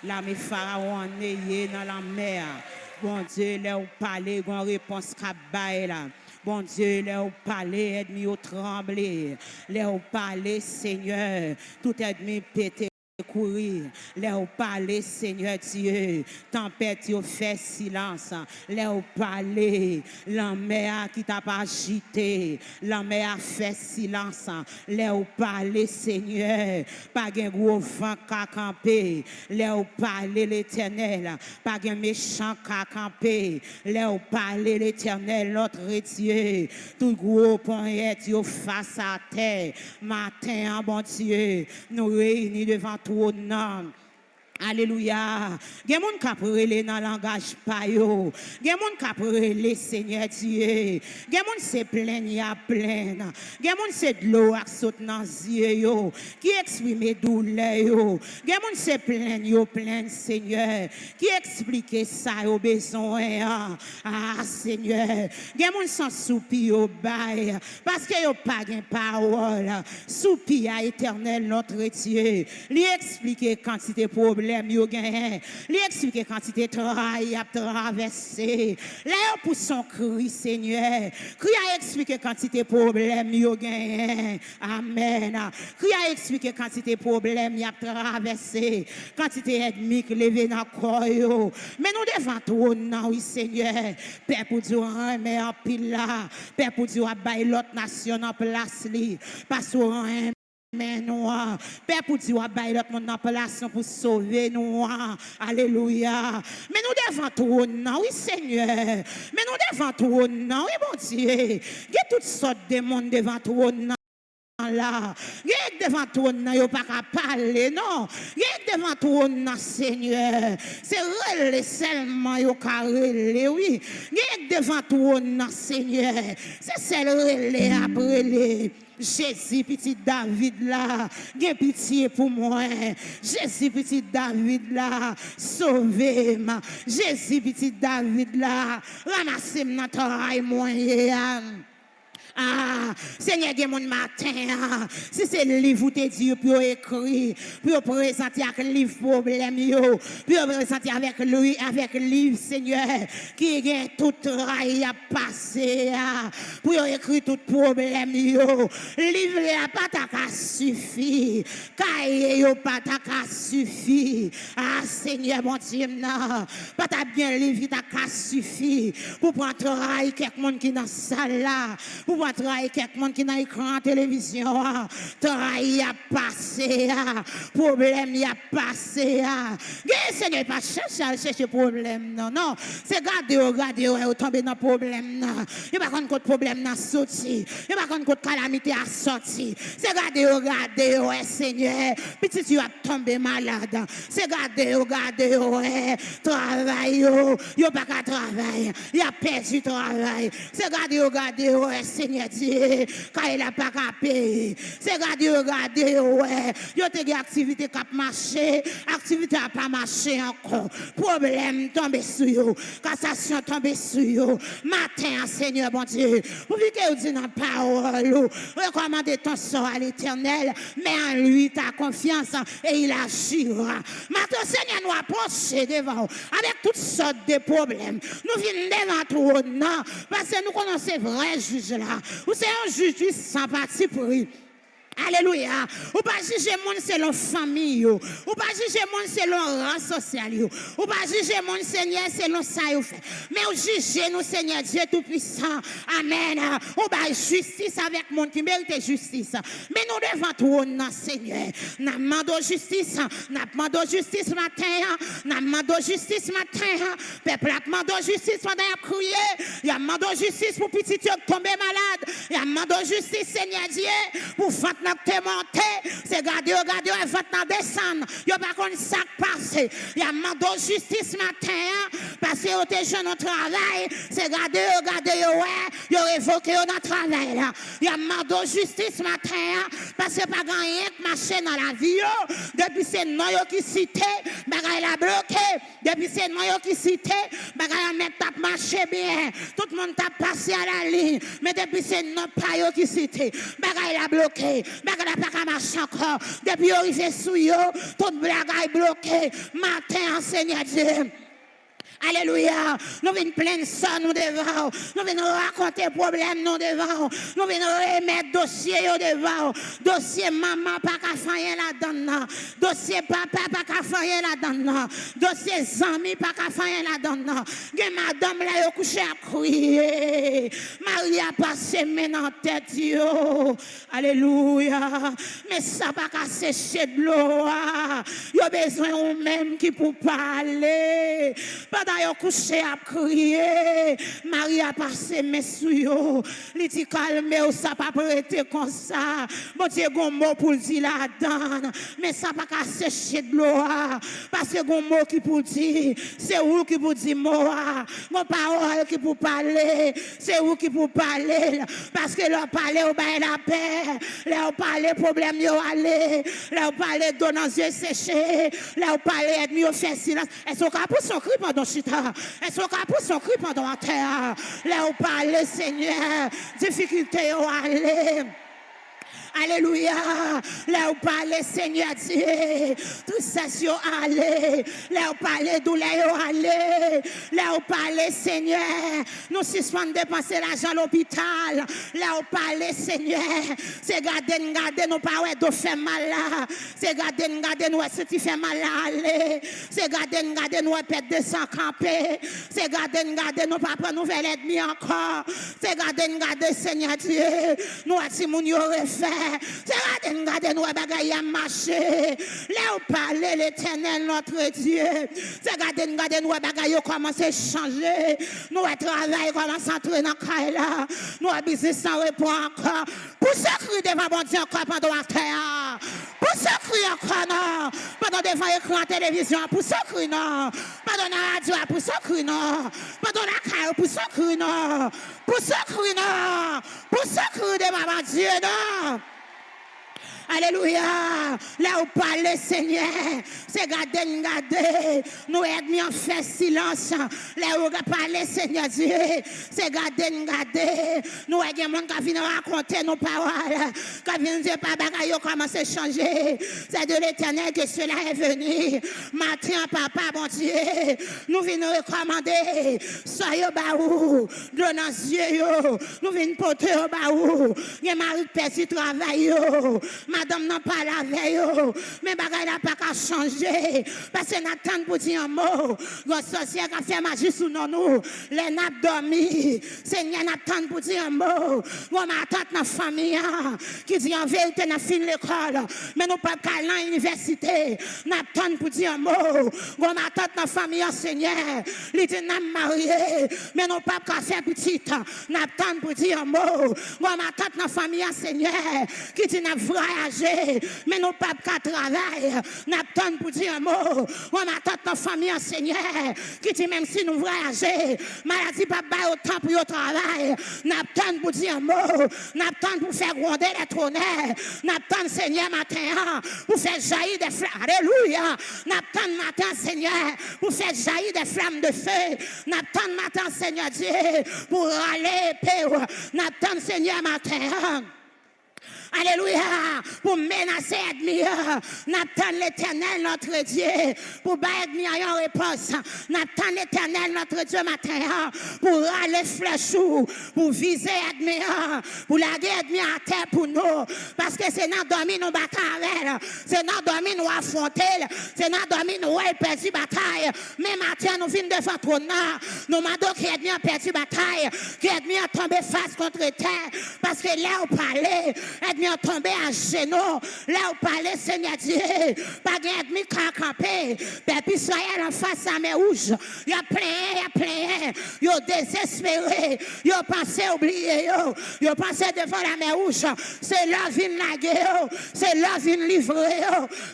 L'armée pharaon née dans la mer. Bon Dieu, là où parler, une réponse qu'a là. Bon Dieu, là où parler, ennemi au trembler. Là où parler, Seigneur, tout ennemi pété. Courir, là où parler, Seigneur Dieu, tempête, yo fait silence, là où parler, la mer qui t'a pas agité, la mer fait silence, là où parler, Seigneur, pas un gros vent qu'a campé, là où parler l'éternel, pas un méchant qu'a campé, là où parler l'éternel, notre Dieu, tout gros point est face à terre, matin, bon Dieu, nous réunis devant tout nom. Alléluia. Gen moun ka prele dans langage pa yo. Gen moun ka prele Seigneur Dieu. Gen moun se plein ya plein. Gen moun se de l'eau ak saute dans yeux yo qui exprime douleur yo. Gen moun se plein yo plein Seigneur qui explique ça au besoin. Ah Seigneur. Gen moun sans soupi yo bay parce que yo pas gen parole. Soupi à éternel notre Dieu. Lui expliquer quantité problème yo gen, lui expliquer quantité travail a traversé. Là pour son cri Seigneur, cri a expliquer quantité problème yo gen. Amen. Cri a expliquer quantité problème y a traversé, quantité ennemi qui levé dans corps yo. Mais nous devant toi non oui Seigneur, Père pour Dieu remet en pile là, Père pour Dieu a bail l'autre nation en place li, parce que mais nous, Père pour Dieu, bail l'autre monde en place pour sauver nous. Alléluia. Mais nous devant tout, non, oui Seigneur. Mais nous devant tout, non, oui bon Dieu. Il y a toutes sortes de monde devant tout, non. Là, devant toi, yo pas qu'à parler, non. Devant toi, Seigneur. C'est relé seulement yo ka relé, oui. Devant toi, Seigneur. C'est celle relé après les. Jésus, petit David là, gen pitié pour moi. Jésus, petit David là, sauvez-moi. Jésus, petit David là, ramassez-moi dans travail moyen. Ah, Seigneur, il y a mon matin. Si c'est le livre où tu dis, pour écrire, pour présenter avec le livre problème, pour présenter avec lui, avec le livre, Seigneur, qui a tout travail à passer, pour écrire tout problème, le livre n'a pas ta suffi, cahier n'a pas ta suffi. Ah, Seigneur, mon Dieu, non, pas ta bien livre ta suffi pour prendre travail quelqu'un qui est dans la salle là, pour travailler quelqu'un qui n'a écran télévision, travail a passé, problème a passé. Seigneur, pas chercher problème, non, non. C'est regarder, tomber dans problème. Il n'y a pas de problème dans sorti. Il n'y a pas de calamité à sortir. C'est regarder, ouais, Seigneur. Petit, tu vas tomber malade. C'est regarder, ouais, travail, il n'y a pas de travail. Il a perdu travail. C'est regarder, ouais, Seigneur. Dieu, quand il n'a pas capé, c'est regarder, ouais, il y a des activités qui ont marché, activités n'a pas marché encore, problème tombe sur vous, cassation tombe sur vous, matin, Seigneur, bon Dieu, vous voulez que vous dites dans la parole, recommandez ton sort à l'éternel, mais en lui, ta confiance, et il agira. Maintenant, Seigneur, nous approcher devant avec toutes sortes de problèmes, nous venons devant tout, non, parce que nous connaissons vrai juge là. Ou c'est un justice sans parti pris. Alléluia. Ou pas juger monde selon famille. Ou pas juger monde selon rang social. Ou pas juger monde Seigneur selon ça vous fait. Mais ou juger nous Seigneur Dieu tout-puissant. Amen. Ou pas justice avec monde qui mérite justice. Mais nous devant tout non Seigneur. Nous demandons justice. Nous demandons justice matin. Nous demandons justice matin. Peuple a demandé justice pendant à crier. Il a demandé justice pour petit qui tomber malade. Il a demandé justice Seigneur Dieu pour faire n'a te monté, c'est regarder, et va t'en descendre. Yo pas qu'on ça passé. Y a demandé justice matin, parce que yo te jeune au travail, c'est regarder, ouais, yo révoqué dans travail là. Y a demandé justice matin, parce que pas rien que marcher dans la vie yo. Depuis c'est non yo qui cité, bagay la bloqué. Depuis c'est non yo qui cité, bagay mettre t'a marché bien. Tout le monde t'a passé à la ligne, mais depuis c'est non pas yo qui cité, bagay la bloqué. bagala pas qu'à marcher encore. Depuis arrivé sous yo, toute blague est bloquée. Matin, Seigneur Dieu. Alléluia. Nous venons plein ça nous devant. Nous venons raconter problème nous devant. Nous venons remettre dossier devant. Dossier maman pas qu'à faire là-dedans. Dossier papa pas qu'à faire là-dedans. Dossier amis pas qu'à faire là-dedans. Madame là yo couché à crier. Marie a passé maintenant tête yo. Alléluia. Mais ça pas qu'à sécher de l'eau. Yo besoin ou même qui pour parler. Pendant yo couché à crier, Marie a passé mes sous. Il dit calme, ça pas prêter comme ça. Bon Dieu, gon mot pour dire là-dedans. Mais ça pas qu'à sécher de l'eau. Parce que gon mot qui pour dire, c'est où qui pour dire mot. Mon parole qui pour parler, c'est où qui pour parler. Parce que leur parler au bail la paix. Leur parler problème yo aller. Leur parler donnant yeux séchés. Leur parler être mieux fait silence. Est-ce qu'on a pour son cri pendant chita? Est-ce qu'on a pour son cri pendant la terre? Leur parler Seigneur. Difficulté yo aller. Alléluia. Là où parler Seigneur Dieu. Tout ça sur aller. Là où parler douleur aller. Là où parler Seigneur. Nous suspendons dépenser l'argent à l'hôpital. Là où parler Seigneur. C'est garder nous pas ouais de faire mal là. C'est garder nous si tu fais mal là aller. C'est garder nous perdre de sang camper. C'est garder nous pas prendre nouvelle ennemi encore. C'est garder Seigneur Dieu. Nous si moun yo refait. C'est regarder nous bagaille à marcher. Là où parler l'Éternel notre Dieu. C'est regarder nous bagaille commence à changer. Nous travail commence à entrer dans là. Nous business sans répondre encore. Pour ce cri devant bon Dieu encore pendant la terre. Pour ce cri encore non. Pendant devant écran en télévision pour ce cri non. Pendant la radio pour ce cri non. Pendant la caille pour ce cri non. Pour ce cri non. Pour ce cri devant bon Dieu non. Alléluia. Là où parle Seigneur, c'est garder. Nous aidons en faire silence. Là où parle Seigneur Dieu, c'est garder. Nous aidons les gens qui viennent raconter nos paroles. Qui viennent dire pas bagaille commence à changer. C'est de l'Éternel que cela est venu. Matin, papa, bon Dieu, nous venons recommander. Soyez baou, donnant yeux. Nous venons porter au baou. Il y a Marie perdu travail. Madame n'a pas la veille, mais bagaille n'a pas qu'à changer. Parce que n'attend pour dire un mot. Le sorcier qui a fait magie sous nous, les n'a dormi. Seigneur n'attend pour dire un mot. On m'attend dans la famille qui dit en vérité n'a fini l'école, mais nous pas qu'à l'université. N'attend pour dire un mot. On m'attend dans la famille, Seigneur. Il dit n'a marié, mais nous pas qu'à faire petite. N'attend pour dire un mot. On m'attend dans la famille, Seigneur, qui dit n'a voyager, mais nous pas qu'à travailler. N'attend pour dire un mot. On m'attend dans la famille, Seigneur, qui dit même si nous voyager, maladie pas autant pour le travail. N'attend pour dire un mot. N'attend pour faire gronder les tonnerres. N'attend, Seigneur, matin, pour faire jaillir des flammes. Alléluia. N'attend matin, Seigneur, pour faire jaillir des flammes de feu. N'attend matin, Seigneur Dieu, pour râler paix. N'attend, Seigneur, matin. Alléluia, pour menacer ennemi, n'attend l'Éternel notre Dieu, pour battre ennemi en réponse, n'attend l'Éternel notre Dieu matin, pour râler flèche, pour viser ennemi, pour laguer ennemi à terre pour nous, parce que c'est dans dormir nous bataille, c'est dans dormir nous affronter, c'est dans dormir nous perdu bataille, mais matin nous venons devant ton nom, nous demandons que ennemi a perdu bataille, que ennemi a tombé face contre terre, parce que là où parler, ennemi a tombé à genoux, là où parlait Seigneur Dieu, pas d'ennemi qui a campé, puis Israël en face à mes rouges, il a plein, il a désespéré, il a pensé oublier, il a pensé devant la mer rouge, c'est là vient la guerre, c'est là vient livrer,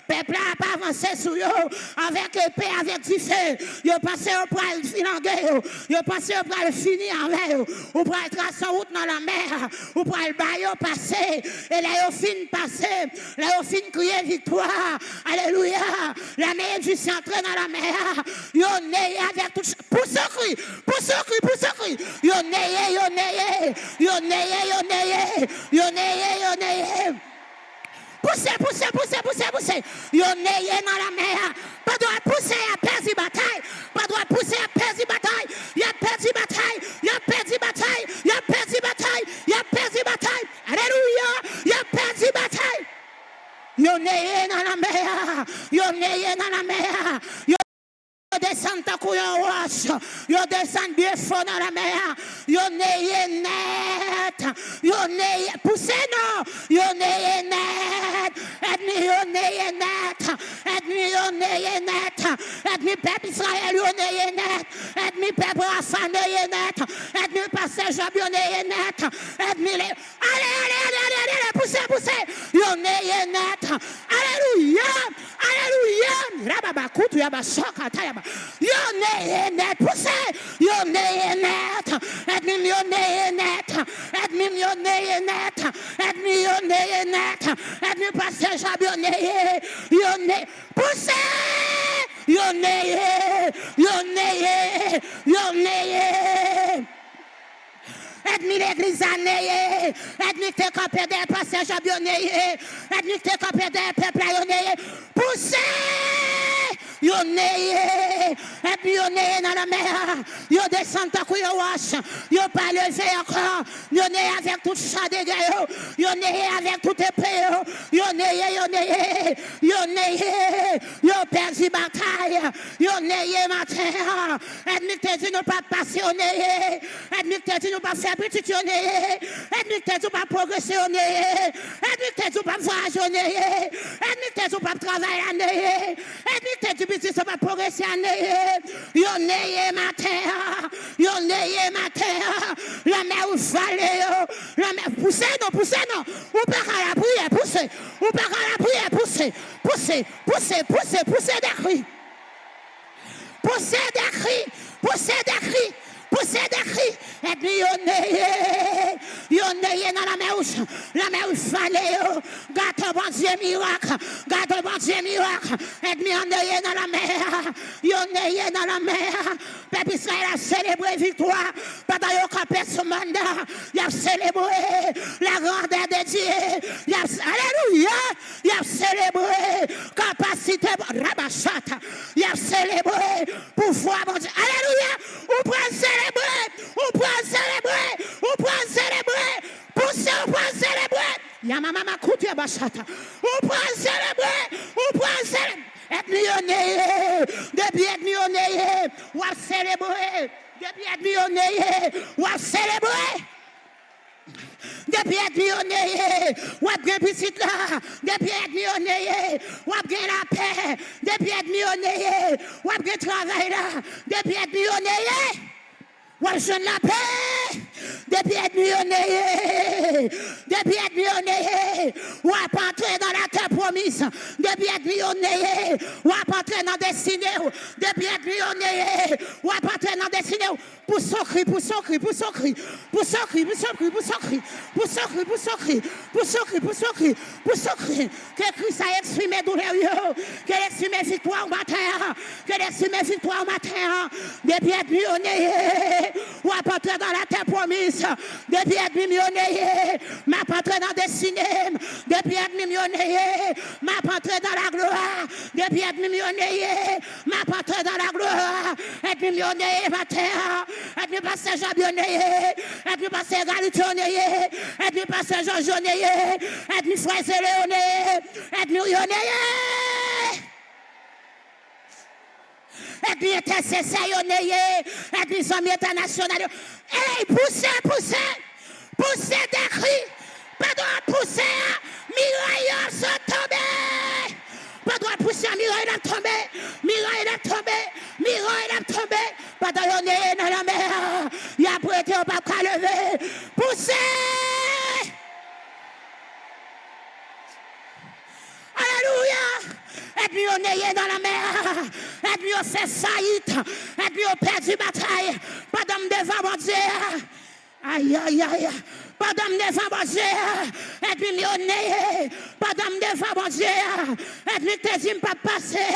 peuple n'a pas avancé sur eux, avec épée, avec du feu, il a pensé au pral filanguer, il a pensé au pral finir avec eux, au pral tracer en route dans la mer, au pral bailler passer, et là, il fin passer, là, il fin crier victoire. Alléluia. La mer du centre dans la mer. Il est avec tout. Pour ce cri, pour ce cri, pour ce cri. Il est. Poussez. Yo neye dans la mer. Pas droit pousser à perdre bataille. Pas droit pousser à perdre bataille. Il a perdu bataille. Alléluia. Il a perdu bataille. Yo neye dans la mer. Yo descend ta couillon roche. Yo descend bien fort dans la mer. Yo neye net. Poussez non. Yo neye net. Ennemi yo neye net. Ennemi peuple Israël yo neye net. Ennemi peuple Rafa neye net. Ennemi pasteur Job yo neye net. Ennemi les... Allez, poussez. Yo neye net. Alléluia. Rababa kutu yaba soka tayaba. Yo neye net. Poussez. Yo neye net. Ennemi yo neye net. Ennemi pasteur Job yo neye. Poussez. Yo neye. Ennemi l'église a neye. Ennemi te campé des passages à bioneye. Ennemi te campé des peuples à yoneye. Poussez. Yo neye. Ennemi yo neye dans la mer. Yo descend ta couille wash. Yo pas levé encore. Yo neye avec tout chat de guerre. Yo neye avec tout épée. Yo neye. Yo perdu bataille. Yo neye matin. Ennemi te dit nous pas passer au neye. Ennemi te dit nous pas faire petit on neye. Ennemi te dit pas progresser on neye. Ennemi te dit pas voyager on neye. Ennemi te dit pas travailler on neye. Ennemi te dit business pas progresser on neye. Yo neye matin. La mer ou fallait. La mer poussez non. Ou pas à la prière poussez. Poussez des cris. Poussez des cris. Et puis yo neye dans la mer où fallait. Garde bon Dieu miracle. Et puis yo neye dans la mer. Peuple Israël a célébré victoire. Pendant yo campé ce mandat, il a célébré la grandeur de Dieu. Alléluia. Il a célébré capacité rabachata. Il a célébré pouvoir bon Dieu. Alléluia. On peut célébrer. Poussez, on peut célébrer. Yamama makuti ya bachata. On peut célébrer. Depuis être millionnaire, on va célébrer. Depuis être millionnaire, on va célébrer. Depuis être millionnaire, on va bien petit là. Depuis être millionnaire, on va bien la paix. Depuis être millionnaire, on va bien travail là. Depuis être millionnaire, on va jeune la paix. Depuis être millionnaire, on va pas entrer dans la terre promise. Depuis être millionnaire, on va pas entrer dans destinée. Depuis être millionnaire, on va pas entrer dans destinée. Pour son cri. Que Christ a exprimé douleur, que l'exprime victoire au matin. Depuis être millionnaire, on va pas entrer dans la terre promise. Depuis être millionnaire, m'a pas entrer dans destinée. Depuis être millionnaire, m'a pas entrer dans la gloire. Depuis être millionnaire, m'a pas entrer dans la gloire. Être millionnaire, matin. Être pasteur Jabionnaire, être pasteur Galitonnaire, être pasteur Jean-Jonnaire, être frère Léoné, être millionnaire. Être intercesseur, être amis internationaux. Hey, poussez des cris. Pas droit pousser, miraille sont tombés. Pas droit pousser, miraille est tombé. Pas droit est dans la mer. Il a prêté au pas qu'à lever. Poussez. Alléluia. Et puis on est dans la mer. Et puis on fait faillite. Et puis on perd du bataille. Pas d'homme devant mon Dieu. Aïe. Pas d'homme devant mon Dieu. Et puis on est. Pas d'homme devant mon Dieu. Et puis te dis pas passer.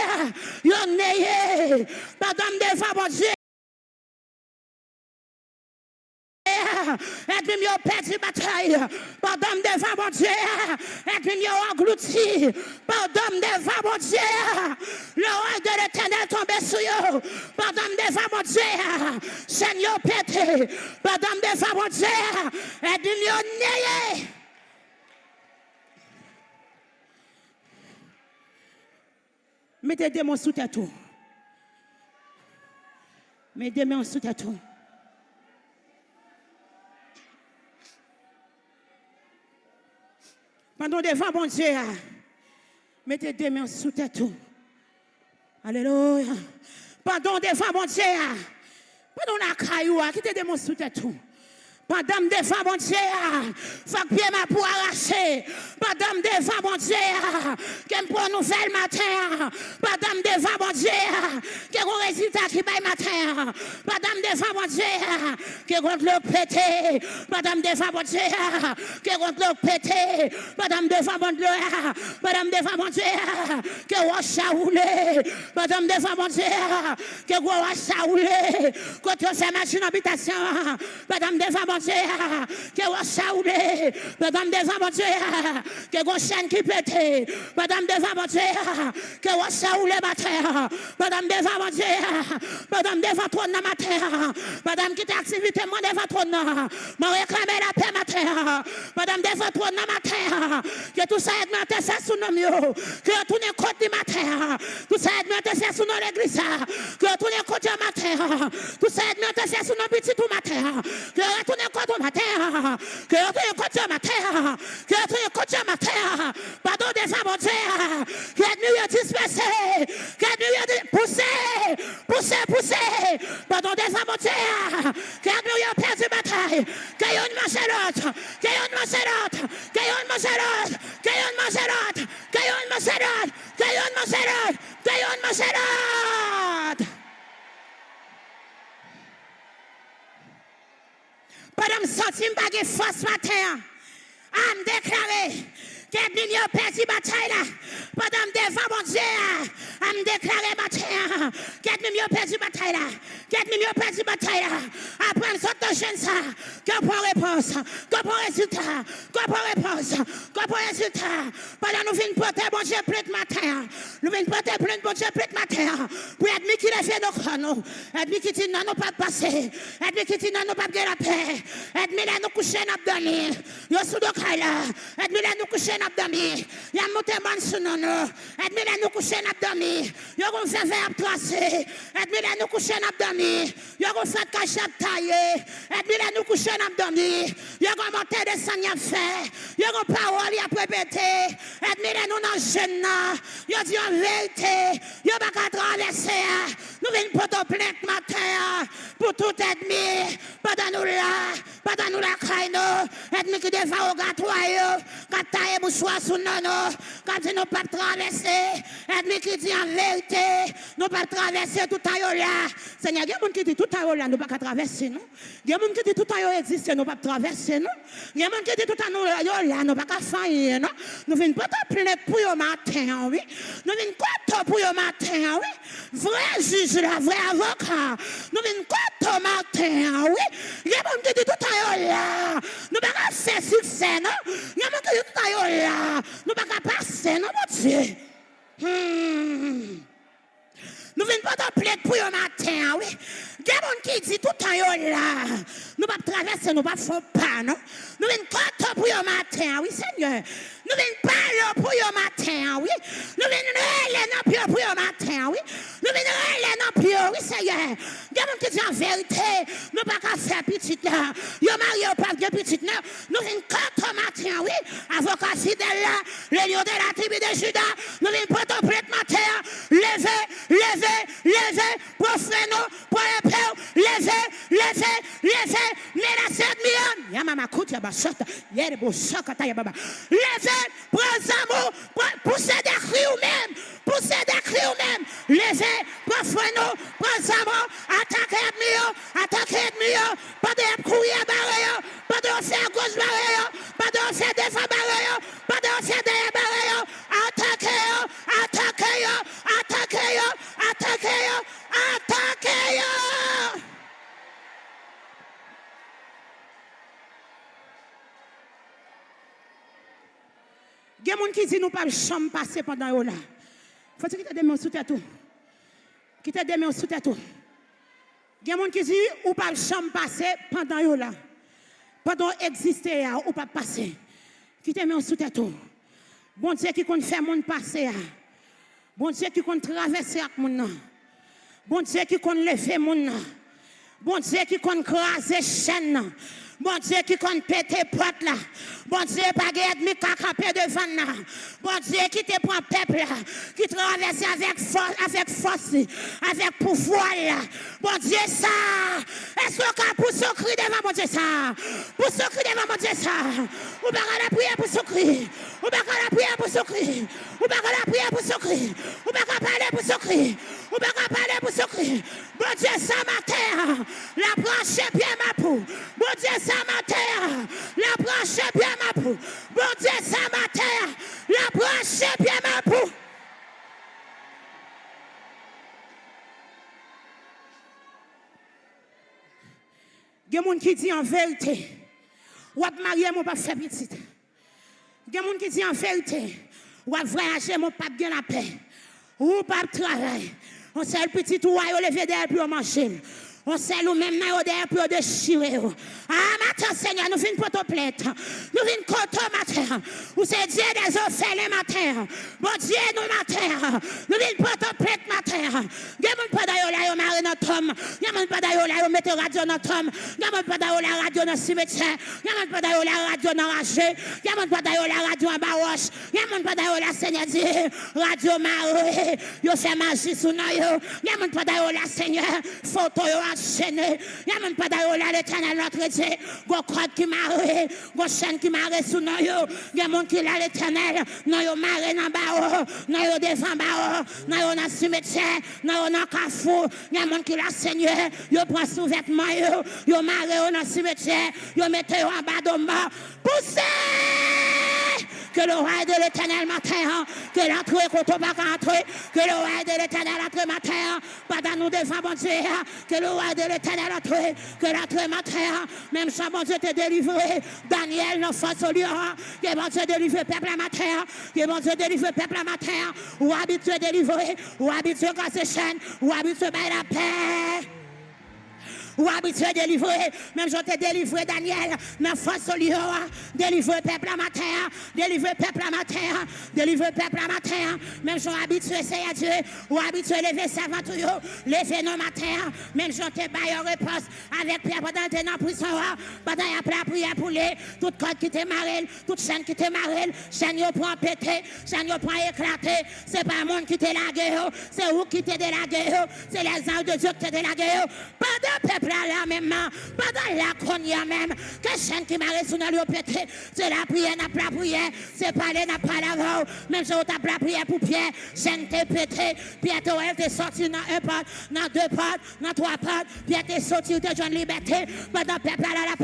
On est. Pas d'homme devant mon Dieu. ennemi a perdu bataille. Pardon devant mon Dieu, ennemi a englouti. Pardon devant mon Dieu, l'oreille de l'Éternel tombé sur eux. Pardon devant mon Dieu, Seigneur pété. Pardon devant mon Dieu, ennemi a nié. Mettez des mains sous ta tour. Mettez des mains sous ta tour. Pendant devant mon Dieu, mettez des mains sous ta tour. Alléluia. Pendant devant mon Dieu, pendant la caillou, quittez des mains sous ta tour. Pendant devant mon Dieu, faut que pied m'a pour arracher. Pendant devant mon Dieu, qu'un pour nouvelle matin. Pendant devant mon Dieu, qu'un résultat qui baille matin. Pendant devant mon Dieu, qu'un le pété. Pendant devant mon Dieu, qu'un le pété. Pendant devant mon Dieu, pendant devant mon Dieu, qu'un va chaoulé. Pendant devant mon Dieu, qu'un va chaoulé. Quand on fait machine habitation, pendant devant mon Dieu, que vous saoulez, madame devant mon Dieu, que vous chaîne qui pète, madame devant mon Dieu, que vous saoulez ma terre, madame devant mon Dieu, madame devant ton nom ma terre, madame qui t'activité moi devant ton nom, m'a réclamé la paix ma terre, madame devant ton nom ma terre, que tout ça augmente ça sous nos mieux, que tout n'est côté ma terre, tout ça augmente ça sous nos l'église, que tout n'est côté ma terre, tout ça augmente ça sous nos petits tout ma terre, que tout n'est côté ma terre, que tout n'est côté ma terre, que tout n'est côté ma terre, pardon des amontaires, que nous y dispersé, que nous y poussé, pardon des amontaires, que nous y perdu bataille, que nous y mangé l'autre, que nous y mangé l'autre, que nous y mangé l'autre, que nous y mangé l'autre, que nous y mangé l'autre, que nous y mangé l'autre, que nous y mangé l'autre. Pendant que je sens que force matin, à me déclarer que l'ennemi a perdu la bataille là. Pendant que devant mon Dieu, à me déclarer matin que l'ennemi a perdu la bataille là. Que l'ennemi a perdu la bataille là. Après une sorte de jeune ça, qu'on prend réponse, qu'on prend résultat, qu'on prend réponse, qu'on prend résultat. Pendant que nous venons porter mon Dieu plein de matin, nous venons porter plein de mon Dieu plein de matin. Pour l'ennemi qui l'a fait nos chronos, l'ennemi qui dit non, nous pas passer, l'ennemi qui dit non, nous pas gagner la paix, l'ennemi là nous coucher dans l'abdomen, yo sous le cala, l'ennemi là nous coucher dans l'abdomen, il y a monté man sous nous, l'ennemi là nous coucher dans l'abdomen, yo on fait verbe tracé, l'ennemi là nous coucher dans l'abdomen, yo on fait cachette taillé, l'ennemi là nous coucher dans l'abdomen, yo on monter des sangs fait, yo on parole y a répété, l'ennemi là nous dans jeune, yo dit en vérité, yo pas qu'à traverser, nous venons pour te plainte matin, pour tout ennemi, pendant nous là, pendant nous la crainte, ennemi qui devant au gâteau, quand taille mouchoir sous nous, quand nous pas traverser, ennemi qui dit en vérité, nous pas traverser tout ailleurs là. Seigneur, il y a des gens qui disent tout ailleurs là, nous pas traverser nous. Il y a des gens qui disent tout ailleurs existe, nous pas traverser nous. Il y a des gens qui disent tout ailleurs là, nous pas faire non. Nous venons pas te plaindre pour le matin, oui. Nous venons quoi pour le matin, oui. Vrai juge là, vrai avocat. Nous venons quoi au matin, oui. Il y a des gens qui disent tout ailleurs là, nous pas faire succès, non. Il y a des gens qui disent tout ailleurs là, nous pas passer, non, mon Dieu. Nous venons pas de plaide pour le matin, oui. Il y a des gens qui disent tout le temps là. Nous ne traverser, nous ne faisons pas, non. Nous venons pas pour le matin, oui, Seigneur. Nous venons parler pour le matin, oui. Nous venons aller dans le pour le matin, oui. Nous venons aller dans le oui, Seigneur. Il y a des gens qui disent en vérité, nous ne pouvons pas faire petit là. Nous ne marions pas de petit là. Nous venons contre le matin, oui. Avocat fidèle là, le lion de la tribu de Judas. Nous venons pas de plaide matin. Levez, profreno, pour le père, levez, menacez de millions. Yamama koutia basota, yere bo sokata yababa. Levez, prenez amour, poussez des cris ou même, levez, profreno, prenez amour, attaquez de millions, pas de courir à barre, pas de faire gauche barre, pas de faire des femmes barre, pas de faire des barre, attaquez. des gens qui disent nous pas chambre passer pendant là. Faut que tu des mains sous tête tout. Qui te des mains sous tête tout. Il y a des gens qui disent ou pas chambre passer pendant là. Pendant exister ou pas passer. Qui te met sous tête tout. Bon Dieu qui compte faire monde passer. Bon Dieu qui compte traverser avec mon. Bon Dieu qui compte lever mon. Bon Dieu qui compte craser chaîne. Bon Dieu qui compte péter porte là. Bon Dieu pas ennemi qui camper devant là. Bon Dieu qui te prend peuple là, qui traverse avec force, avec pouvoir là. Bon Dieu ça. Est-ce qu'on pour ce cri devant mon Dieu ça? Pour ce cri devant mon Dieu ça. Ou pas la prière pour ce cri. Ou pas la prière pour ce cri. Ou pas la prière pour ce cri. Ou pas parler pour ce cri. Ou pas parler pour ce cri. Bon Dieu ça ma terre. La branche est bien ma peau. Bon Dieu ça ma terre. La branche est bien ma peau. Bon Dieu ça ma terre. La branche est bien ma peau. Il y a des gens qui disent en vérité, ou à marier, mon pas faire petit. Il y a des gens qui disent en vérité, ou à voyager, mon pas bien la paix. Ou pas travailler. On sait le petit ou à lever derrière pour manger. On sait nous même derrière pour déchirer. Ah, matin, Seigneur, nous venons pour te plainte. Nous venons contre matin. Ou c'est Dieu des offres les matins. Bon Dieu, nous matin. Nous venons pour te plainte matin. Il y a mon pas d'ailleurs là, on notre homme. Il y a mon pas d'ailleurs là, on met radio notre homme. Il y a mon pas d'ailleurs la radio dans le cimetière. Il y a mon pas d'ailleurs la radio dans l'âge. Il y a mon pas d'ailleurs la radio en baroche. Il y a mon pas d'ailleurs la Seigneur dit radio marée. Yo fait magie sous nous. Il y a mon pas d'ailleurs la Seigneur photo yo enchaîné. Il y a même pas d'ailleurs là l'Éternel notre Dieu. Go croix qui marée, go chaîne qui marée sous nous. Il y a mon qui là l'Éternel. Non yo marée dans bas. Non yo devant bas. Non yo dans cimetière. Non yo dans carrefour. Il y a mon qui là Seigneur. Yo prend sous vêtements yo marée dans cimetière. Yo mettez en bas de mort. Poussez! Que le roi de l'Éternel matin, que l'entrée qu'on ne peut pas entrer, que le roi de l'Éternel entre matin, pas dans nous devant mon Dieu, que le roi de l'Éternel entre, que l'entrée matin, même si mon Dieu t'a délivré, Daniel n'a pas au lieu, que mon Dieu délivré peuple à matin, que mon Dieu délivré peuple à matin, ou habitué délivré, ou habitué casser chaîne, ou habitué par la paix. Ou habitué délivré, même je t'ai délivré Daniel, mais force au lieu, délivré peuple à matin, délivré peuple à matin, délivré peuple à matin, même je habitué c'est à Dieu, ou habitué lever servant tout yo, lever nos matin, même je t'ai baillé réponse avec Pierre pendant que t'es dans prison, pendant qu'il y a prière pour les, toute code qui t'est marré, toute chaîne qui t'est marré, chaîne yo prend péter, chaîne yo prend éclater, c'est pas le monde qui t'est lagué, c'est vous qui t'es délagué, c'est les anges de Dieu qui t'est délagué, pendant peuple là même, pendant la cogne même, que chaîne qui m'a reçu dans le pété, c'est la prière, n'a pas la prière, c'est parler, n'a pas la voix, même si on t'a la prière pour Pierre, chaîne t'est pété, Pierre t'es sorti dans un pas, dans deux pas, dans trois pas, Pierre t'es sorti de jeune liberté, pendant peuple là, la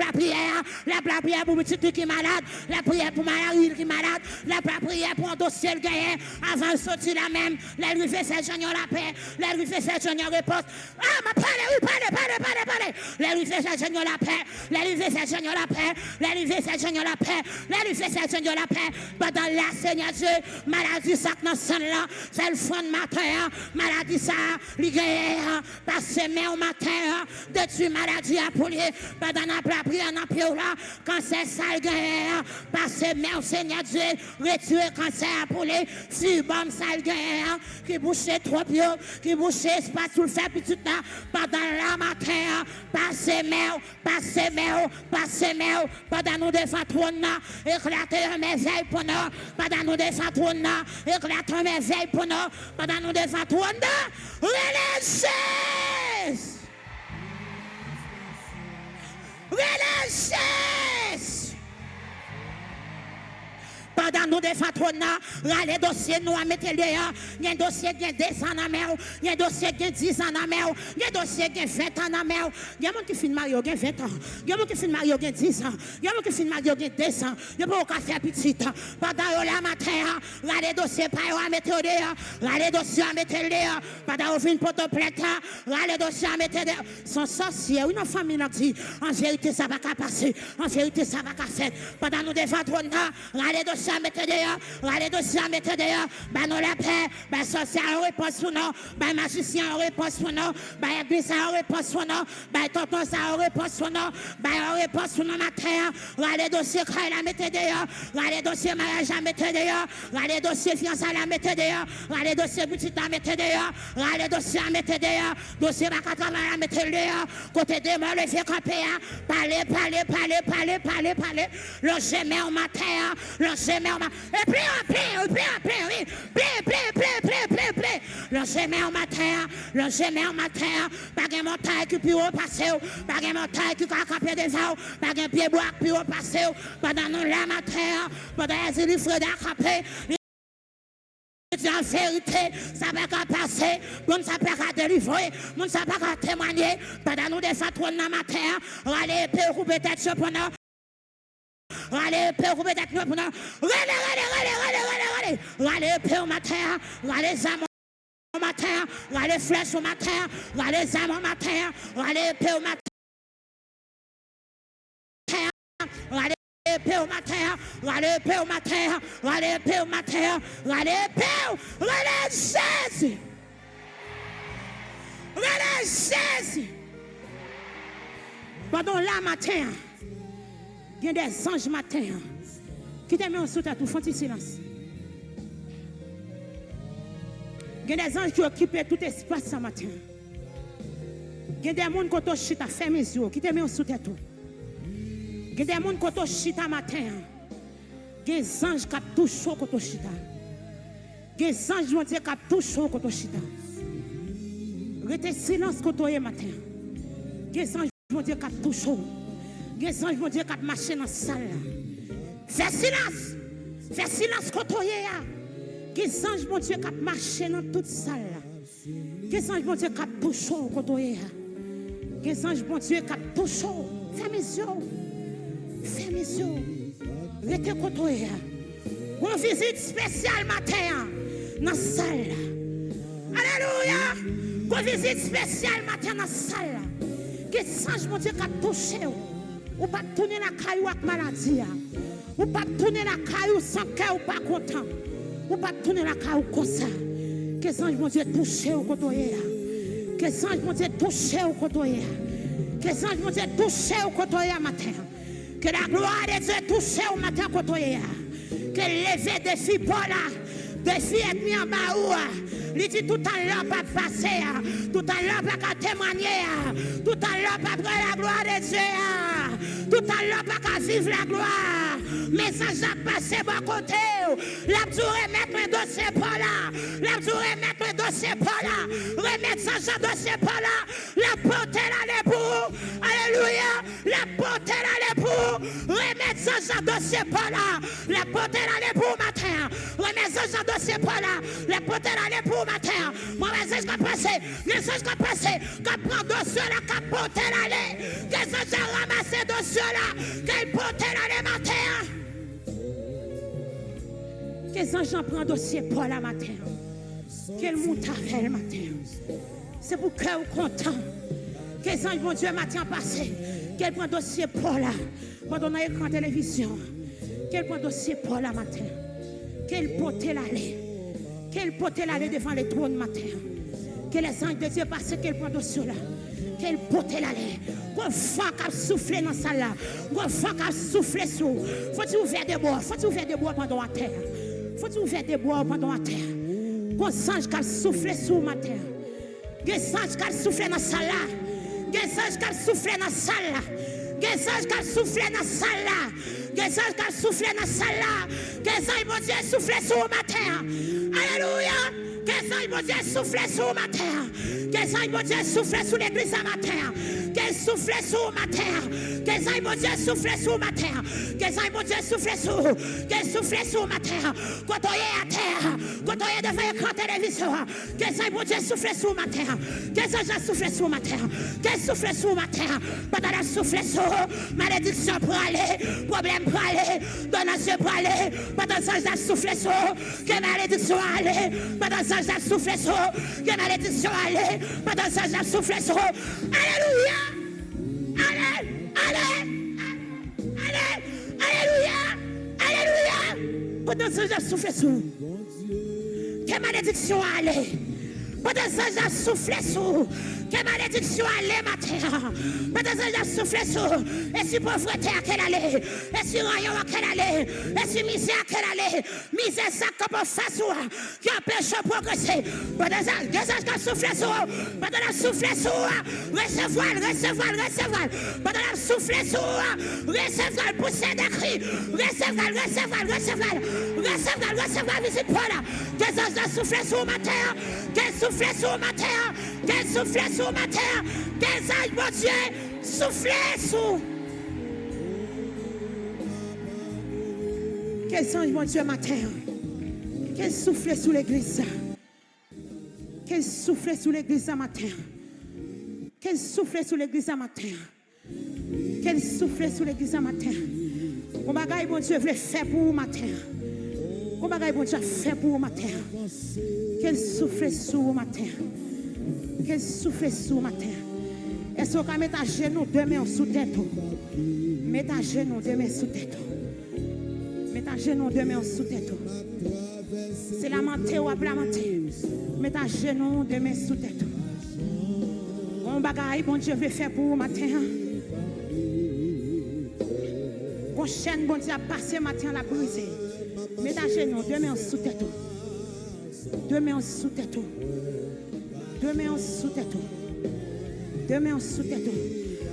prière pour petit qui est malade, la prière pour malade qui est malade, la prière pour un dossier gagné, avant de sortir la même, la lui fait faire Seigneur la paix, la lui fait faire Seigneur réponse, ah, ma parle, oui, parle. La lui fait Seigneur la paix. La lui fait Seigneur la paix. La lui fait Seigneur la paix. La lui fait Seigneur la paix. Pendant la Seigneur Dieu, maladie ça dans son là, c'est le fond de matin. Maladie ça, l'iguer, passer mais au matin, détruire maladie à poulier. Pendant la prière dans pied là, cancer ça guerre, passer mais au Seigneur Dieu, retirer cancer à poulier, si bon ça guerre, qui bouchait trop pied, qui bouchait espace tout le fait petit là, pendant la matin. Passez mèo, pendant nous défendre trône, éclater un merveille pour nous, pendant nous défendre trône, éclater un merveille pour nous, pendant nous défendre trône, relâchez! Pendant nous défendre trône, les dossiers nous à mettre dehors. Il y a un dossier qui a 10 ans en mer, il y a un dossier qui a 10 ans en mer, il y a un dossier qui a 20 ans en mer. Il y a des gens qui finissent mariés, qui ont 20 ans. Il y a des gens qui finissent mariés, qui ont 10 ans. Il y a des gens qui finissent mariés, qui ont 2 ans. Il y a des gens qui faire petit. Pendant la matin, les dossiers à mettre dehors. Les dossiers à mettre dehors. Pendant qu'on finit pour te plaître, les dossiers à mettre dehors. Son sorcier, une famille n'a dit, en vérité, ça va pas passer. En vérité, ça va pas faire. Pendant nous défendre trône, les dossiers à mettre dehors. dehors, râler dossier à mettre dehors, bah nous la paix, bah sorcier en réponse pour nous, bah magicien en réponse pour nous, bah église en réponse pour nous, bah tonton ça en réponse pour nous, bah en réponse pour nous matin, râler dossier quand la mettre dehors, râler dossier mariage à mettre dehors, râler dossier fiançailles à mettre dehors, râler dossier petit à mettre dehors, râler dossier à mettre dehors, dossier à mettre dehors, côté de moi le fait camper, parler, le gemmer au matin, le gemmer au matin, et puis, le gemmer au matin, pas de montagne qui peut passer, pas de montagne qui peut camper des eaux, pas de pied bois qui peut passer, pas de nous la matin, pas de les frères d'attraper. En vérité, ça va pas passer, on ça peut pas délivrer, on ça peut pas témoigner, pendant nous des fatrons dans ma terre, allez, peut peut-être ce pour nous, allez, peut peut-être nous pour nous, allez, peut ma terre, allez, zamo ma terre, allez, flèche ma terre, allez, zamo ma terre, allez, peut ma terre, allez, paix au matin, allez, paix au matin, allez, paix au matin, allez, paix, allez, Jésus. Allez, Jésus. Pendant la matin, il y a des anges matin qui te mettent en sous ta tout, font silence. Il y a des anges qui occupent tout espace ce matin. Il y a des gens qui ont chita fermé les yeux, qui te mettent en sous ta tout. Il y a des gens qui ont chita matin. Il y a des anges qui ont touché quand chita. Il y a des anges qui ont touché quand chita. Restez silence quand tu es matin. Il y a des anges qui ont touché. Il y a des anges qui ont marché dans la salle. Fais silence. Fais silence quand tu es là. Il y a des anges qui ont marché dans toute la salle. Il y a des anges qui ont touché quand tu es là. Il y a des anges qui ont touché. Fais mes yeux. Fais mes yeux. Restez côtoyés. Une visite spéciale matin dans la salle. Alléluia. Une visite spéciale matin dans la salle. Que change mon Dieu qui a touché. Ou pas tourner la caillou avec maladie. Ou pas tourner la caillou sans cœur ou pas content. Ou pas tourner la caillou comme ça. Que change mon Dieu touché au côtoyé. Que change mon Dieu touché au côtoyé. Que change mon Dieu touché au côtoyé matin. Que la gloire de Dieu touche au matin côtoyé. Que lever des filles pour là. Des filles être mis en bas. Il dit tout à l'heure pas passer. Tout à l'heure pas témoigner. Tout à l'heure pas prendre la gloire de Dieu. Tout à l'heure pas vivre la gloire. Mais ça j'ai passé bon côté. La dû remettre un dossier pour là. La dû remettre un dossier pour là. Remettre ça j'ai dossier pour là. La porter là les pour. Alléluia. La porter là les pour. Remettre ça j'ai dossier pour là. La porter là les pour matin. Remettre ça j'ai dossier pour là. La porter là les pour matin. Moi les gens qui passé. Les gens qui passé. Qui prend dossier là. Qui porter là les. Que ça j'ai ramassé dossier là. Qui porter là les matin. Que ça j'en prend dossier pour la matin. Quel monte avec le matin. C'est pour que vous content. Que ça bon Dieu matin passé. Quel prend dossier pour là. Pendant on a écran télévision. Quel prend dossier pour la matin. Quel poté l'aller. Quel poté l'aller devant les trônes matin. Que les anges de Dieu passent. Quel prend dossier là. Quel poté l'aller. Qu'on fait qu'à souffler dans ça là. Qu'on fait qu'à souffler sous. Faut-il ouvrir des bois. Faut-il ouvrir des bois pendant la terre. Faut-il ouvrir des bois pendant la terre. Qu'on sange qu'à souffler sous ma terre. Qu'on sange qu'à souffler dans ça là. Qu'on sange qu'à souffler dans ça là. Qu'on sange qu'à souffler dans ça là. Qu'on sange qu'à souffler dans ça là. Qu'on sange mon Dieu souffler sous ma terre. Alléluia. Que ça, mon Dieu, souffle sur ma terre. Que ça, mon Dieu, souffle sur l'église à ma terre. Que souffle sur ma terre. Que ça, mon Dieu, souffle sur ma terre. Que ça, mon Dieu, souffle sur. Que souffle sur ma terre. Quand on est à terre. Quand on est devant l'écran télévision. Que ça, mon Dieu, souffle sur ma terre. Que ça, je souffle sur ma terre. Que souffle sur ma terre. Pendant la souffle sur. Malédiction pour aller. Problème pour aller. Donation pour aller. Pendant ça, je souffle sur. Que malédiction aller. Pendant ça, j'ai soufflé sur. Que malédiction allez. Pendant ça, j'ai soufflé sur. Alléluia. Allez. Alléluia. Alléluia. Pendant ce j'ai soufflé sur vous. Quelle malédiction allait. Pendant ce j'ai soufflé sur vous. Quelle malédiction allait matin. Pendant ce j'ai soufflé sur vous. Et si pauvreté à quelle allait. Et si rayon à quelle allait. Et si misère à quelle allait. Misère ça comme on fait sur vous. Qui empêche de progresser. Pendant ce j'ai soufflé sur vous. Pendant la soufflé sur vous. Recevoir. Pendant la soufflé sur vous. Recevoir. Pousser des cris. Recevoir. Visite Paul. Des anges de souffler sur ma terre. Des souffler sur ma terre. Des souffler sur ma terre. Des anges, mon Dieu, souffler sur. Quels anges, mon Dieu, ma terre. Quel souffler sous l'église. Quel souffler sous l'église à ma terre. Quel souffler sous l'église à ma terre. Quel souffler sous l'église à ma terre. Mon bagage, mon Dieu, veut faire pour ma terre. Mon bagage, mon Dieu, fait pour ma terre. Quel souffle sous ma terre. Quel souffle sous ma terre. Est-ce qu'on peut mettre à genoux deux mains sous tête? Mettez à genoux deux mains sous tête. Mettez à genoux deux mains sous tête. C'est lamenté ou à lamenter. Mettez à genoux deux mains sous tête. Mon bagage, mon Dieu, veut faire pour ma terre. Mon chaîne, bon Dieu, a passé matin la briser. Mettez à genoux, deux mains sous tête. Deux mains sous tête. Deux mains sous tête. Deux mains sous tête.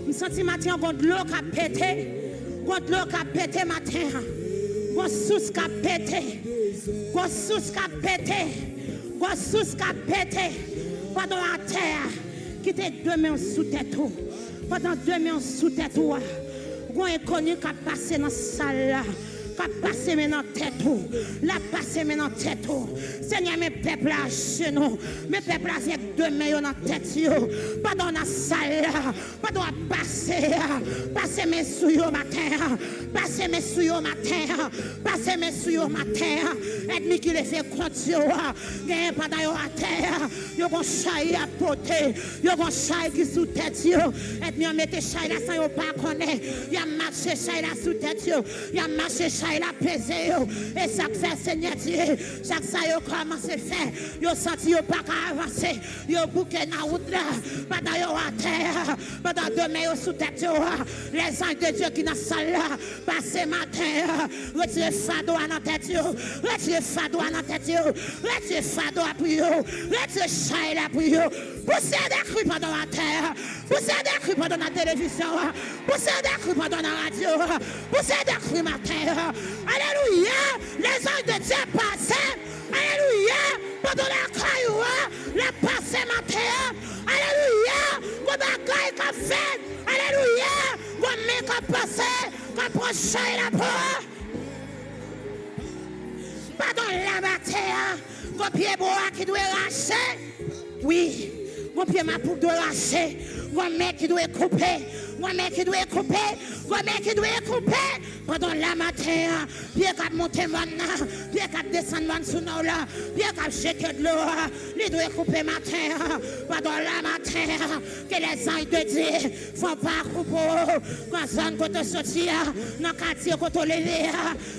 Je sens matin, quand l'eau a pété. Quand l'eau a pété matin. Quand sous a pété. Quand sous a pété. Quand sous a pété. Pendant la terre. Quittez deux mains sous tête. Pendant deux mains sous tête. Vous avez connu qui a passé dans la salle là. Qui a passé maintenant tête. La passé maintenant tête. Seigneur, mes peuples à genoux. Mes peuples avec deux mains dans la tête. Pas dans la salle là. Pas dans la passer. Passer mes souilles au matin. Passer mes souilles au matin. Passer mes souilles au matin. Ennemi qui les fait continuer. Gagne pendant la terre. Yo gon chaille à porter. Yo gon chaille qui sous tête. Ennemi a mette chaille là sans yo pas connaître. Ya marché chaille là sous tête. Ya marché chaille là pesé. Et ça fait Seigneur Dieu. Chaque ça yo commence à faire. Yo senti yo pas avancer. Yo bouquet na route là. Pendant yo à terre. Pendant demain yo sous tête. Les anges de Dieu qui dans salle là. Passez matin. Retirez fardeau à la tête. Retirez fardeau à la tête. Retirez fardeau à prier. Retirez chaille là pour eux. Poussez des cris pendant la terre. Poussez des cris pendant la télévision. Poussez des cris pendant la radio. Poussez des cris matin. Alléluia. Les anges de Dieu passent. Alléluia. Pendant la caillou. Les passent matin. Alléluia. Vous bagaille qu'a fait. Alléluia. Vous mettez qu'a passé. Qu'a prochain la peau. Pardon la matière. Vos pieds bois qui doit lâcher. Oui. Mon pied ma poupe doit lâcher. Mon mec qui doit couper. Mon mec qui doit couper. Mon mec qui doit couper. Pendant la matière. Pied qui monte maintenant. Pied qui descend sous nous là. Pied qui jette de l'eau. Il doit couper matière. Pendant la matière. Que les anges de Dieu font pas couper. Quand zone côté sortir. Dans quartier côté lever.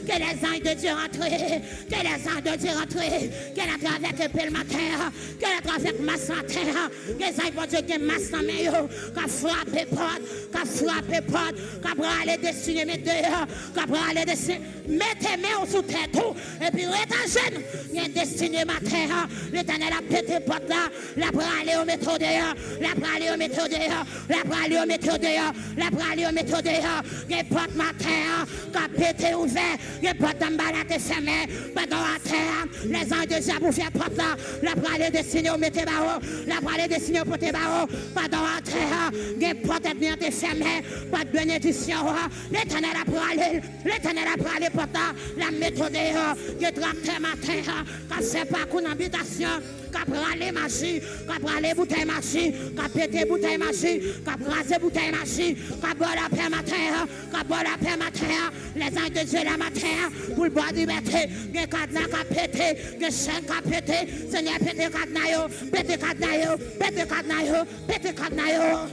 Que les anges de Dieu rentrent. Que les anges de Dieu rentrent. Qu'elle entre avec épée le matin. Qu'elle entre avec masse matin. Que les anges de Dieu qui masse dans mes yeux. Qui frappe porte. Qui frappe porte. Qui brale destiné mes dehors. Qui brale destiné. Mettez main sous tête. Et puis rétangez. Il y a destiné matin. L'éternel a pété porte là. La brale au métro dehors. La brale au métro dehors. La brale au métro dehors. La brale au métro dehors. Il y a porte matin. Qui a pété ouvert. Il y a porte d'en bas là qui fermée. Pendant la terre. Les anges de Dieu pour faire porte là. La brale destinée au métro barreau. La brale destinée au porte barreau. Pendant la terre. Il y a porte bien fermée. Pas de bénédiction. L'éternel a bralé. L'éternel a bralé porte là. La méthode dehors. Il y a tracteur matin. Qui fait parcours d'habitation. Qui bralé machine. Qui bralé bouteille machine. Qui pété bouteille machine. Qui brasé bouteille machine. Qui boit la paix matin. Qui boit la paix matin. Les anges de Dieu la matin. Pour le bois liberté. Il y a cadenas qui pété. Il y a chaîne qui pété. Seigneur pété cadenas. Pété cadenas. Pété cadenas. Pété cadenas.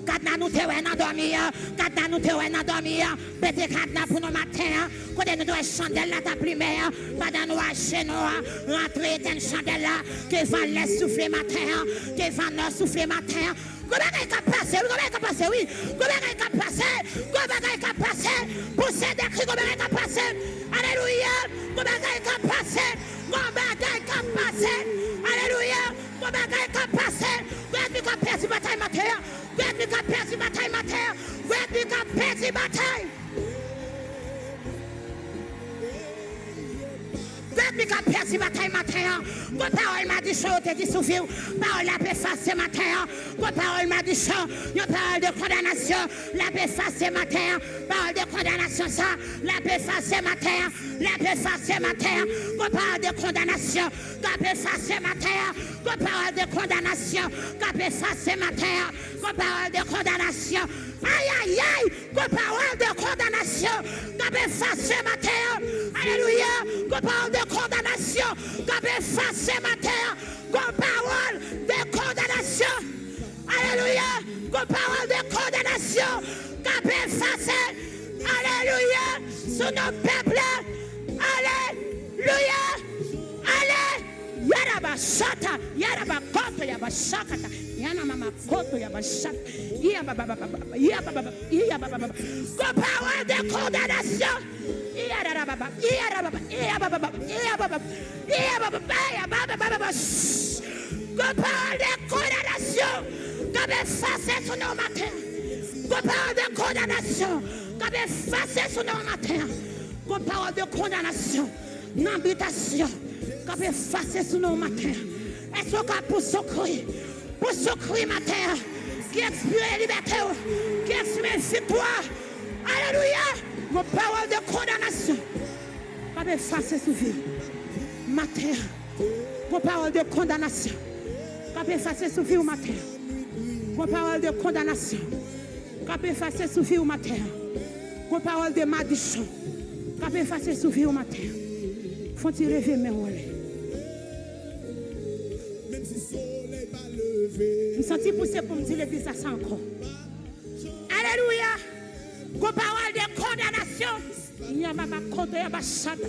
Cadna nous te en dormir. Cadna nous te en dormir. Pété cadna pour nos matins. Côté nous doit chandelle la ta primaire. Pendant nous à chez nous. Rentrer dans chandelle là. Que va laisser souffler matin. Que va nous souffler matin. Comment est-ce qu'il passe? Comment est-ce qu'il passe? Oui. Comment est-ce qu'il passe? Comment est-ce qu'il passe? Pour ces décrets, comment est-ce qu'il passe? Alléluia. Comment est-ce qu'il passe? Comment est-ce qu'il passe? Alléluia. Comment est-ce qu'il passe? Comment est-ce qu'il passe? Bataille matin. Comment est-ce qu'il passe? Bataille matin. Comment est-ce qu'il passe? Bataille. Depuis qu'on perdu bataille matin, mon parole m'a dit chaud, t'es dit souffrir, parole la paix face ce matin, mon parole m'a dit chaud, une parole de condamnation, la paix face ce matin, parole de condamnation ça, la paix face ce matin, la paix face ce matin, mon parole de condamnation, la paix face ce matin, mon parole de condamnation, la paix face ce matin, mon parole de condamnation, aïe aïe aïe, mon parole de condamnation, la paix face ce matin, alléluia, mon parole de condamnation, comme face ce matin, comme parole de condamnation, alléluia, comme parole de condamnation, comme face, alléluia, sur nos peuples, alléluia, alléluia, yaraba shata, yaraba koto, yaraba shakata, yanama koto, yaraba shata, yababa, comme parole de condamnation. Parole de condamnation, comme effacé sur nos matins. Parole de condamnation, comme effacé sur nos matins. Parole de condamnation, l'habitation, comme effacé sur nos matins. Est-ce que pour secourir matin, qui expire liberté, qui expire victoire, alléluia. Mon parole de condamnation, pas de face sous vie. Matin, mon parole de condamnation, pas de face sous vie au matin. Mon parole de condamnation, pas de face sous vie au matin. Mon parole de malédiction, pas de face sous vie au matin. Faut-il lever mes rôles? Même si le soleil va lever. Je me sens poussé pour me dire l'église à ça encore. Alléluia. Qu'on parole de condamnation, il y a ma côté, il y a ma chante.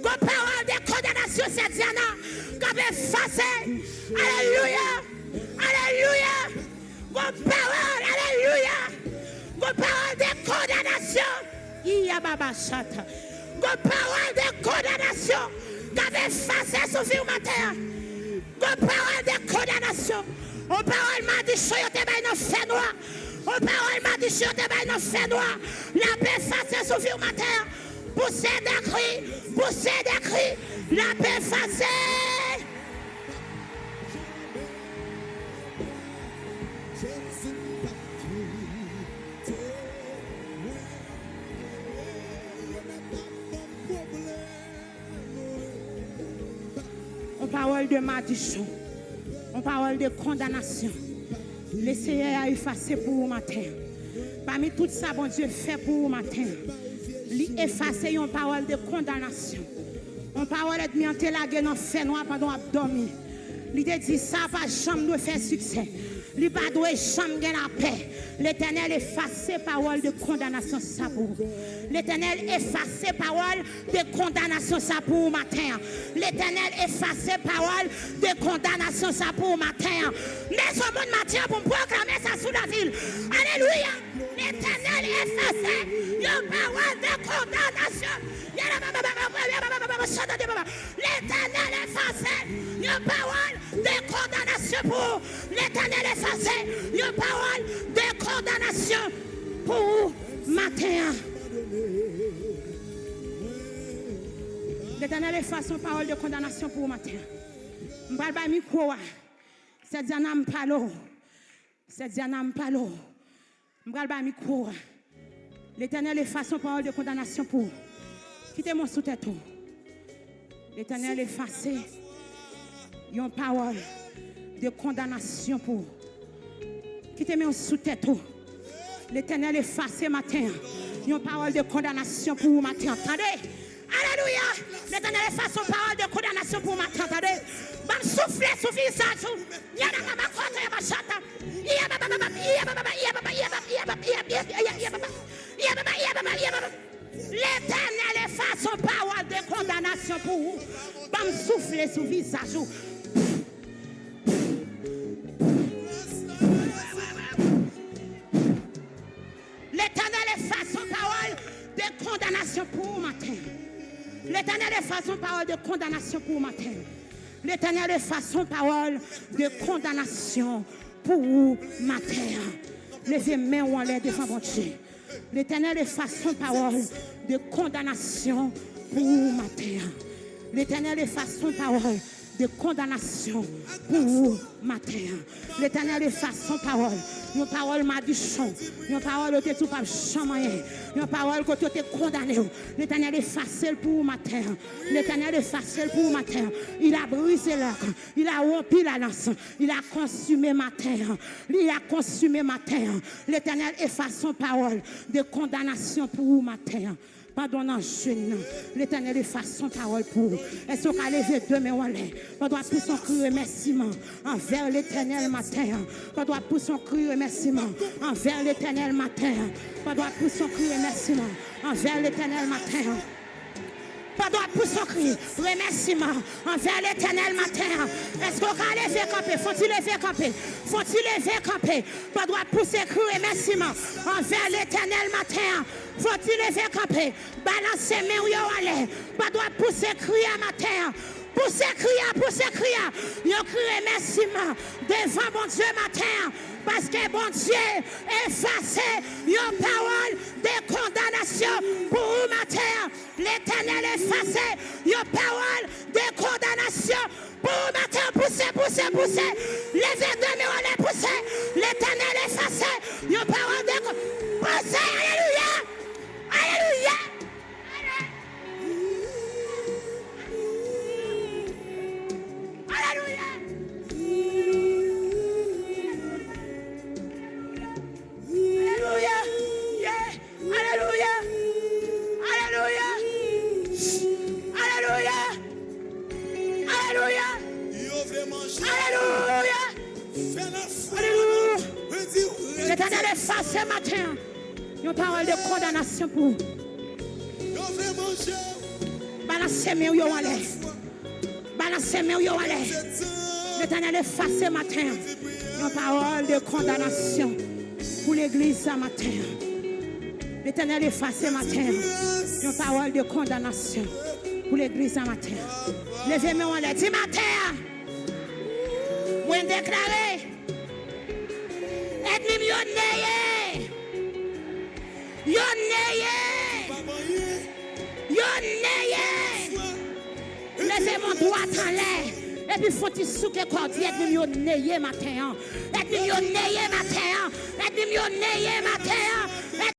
Qu'on parole de condamnation, c'est Diana, comme effacé. Alléluia, alléluia. Qu'on parole, alléluia. Qu'on parole de condamnation, il y a ma chante. Qu'on parole de condamnation, comme effacé sur vie matin. Qu'on parole de condamnation, on parole m'a dit, je te mets dans fait noir. Aux paroles m'a dit, je te mets dans fait noir. La paix face sur vie matin. Poussez des cris, la paix face. On parle de malédiction, on parle de condamnation. Le Seigneur a effacé pour vous matin. Parmi tout ça, bon Dieu fait pour vous matin. Il efface une parole de condamnation. Une parole de mianté la gueule en fait noir pendant abdomen. Il te dit ça pas jamais de faire succès. Il pas doit jamais gagner la paix. L'Éternel efface parole de condamnation ça pour vous. L'Éternel efface parole de condamnation ça pour vous matin. L'Éternel efface parole de condamnation ça pour vous matin. Mais ce monde matin pour proclamer ça sous la ville. Alléluia. L'Éternel efface une parole de condamnation. L'Éternel efface une parole de condamnation pour l'Éternel efface une parole de condamnation pour matin. L'Éternel efface une parole de condamnation pour matin. M'balba micro. C'est Diana Mpalo. C'est Diana Mpalo. M'balba micro. L'Éternel efface une parole de condamnation pour. Quittez-moi sous tête. L'Éternel efface une parole de condamnation pour. Quittez-moi sous tête. L'Éternel efface matin une parole de condamnation pour matin. Attendez. Alléluia. L'Éternel efface une parole de condamnation pour matin. Attendez. Bam souffler sous visage. Yana mama kota ya bashata. Iya baba. condamnation pour vous. Pas me souffler sous le visage. L'Éternel efface son parole de condamnation pour vous matin. L'Éternel efface son parole de condamnation pour vous matin. L'Éternel efface son parole de condamnation pour vous matin. Levez main ou en l'air devant mon Dieu. L'Éternel efface son parole de condamnation pour vous matin. L'Éternel efface son parole de condamnation pour vous matin. L'Éternel efface son parole. Une parole madichon. Une parole que tu pas chamayer. Une parole que tu es condamné. L'Éternel efface pour vous matin. L'Éternel efface pour vous matin. Il a brisé l'arc. Il a rompu la lance. Il a consumé matin. Il a consumé matin. L'Éternel efface son parole de condamnation pour vous matin. Pardonnant jeune, l'Éternel efface son parole pour vous. Est-ce qu'on a levé demain ou l'air? Pendant pour son cri remerciement envers l'Éternel matin. Pendant pour son cri remerciement envers l'Éternel matin. Pendant pour son cri remerciement envers l'Éternel matin. Pardon pour son cri, remerciement envers l'Éternel matin. Est-ce qu'on va lever camper? Faut-il lever camper? Faut-il lever camper? Pardon pour ses cris, remerciement envers l'Éternel matin. Faut-il lever camper? Balancer mes yeux en l'air. Pardon pour ses cris à matin. Pour ses cris, yon cri remerciement devant mon Dieu matin. Parce que bon Dieu efface yon parole de condamnation pour vous matin. L'Éternel efface yon parole de condamnation pour vous matin. Poussez. Levez de mes on les poussez. L'Éternel efface yon parole de poussez. Alléluia. Alléluia. L'Éternel efface ce matin une parole de condamnation pour vous. Balancez mes yeux en l'air. Balancez mes yeux en l'air. L'Éternel efface ce matin une parole de condamnation pour l'église ce matin. L'Éternel efface ce matin une parole de condamnation pour l'église ce matin. Levez-moi en l'air. Dis matin, moi déclaré. Ennemi levez mon droit en l'air. Et puis faut-il souquer quoi dire ennemi matin. Ennemi matin. Ennemi matin.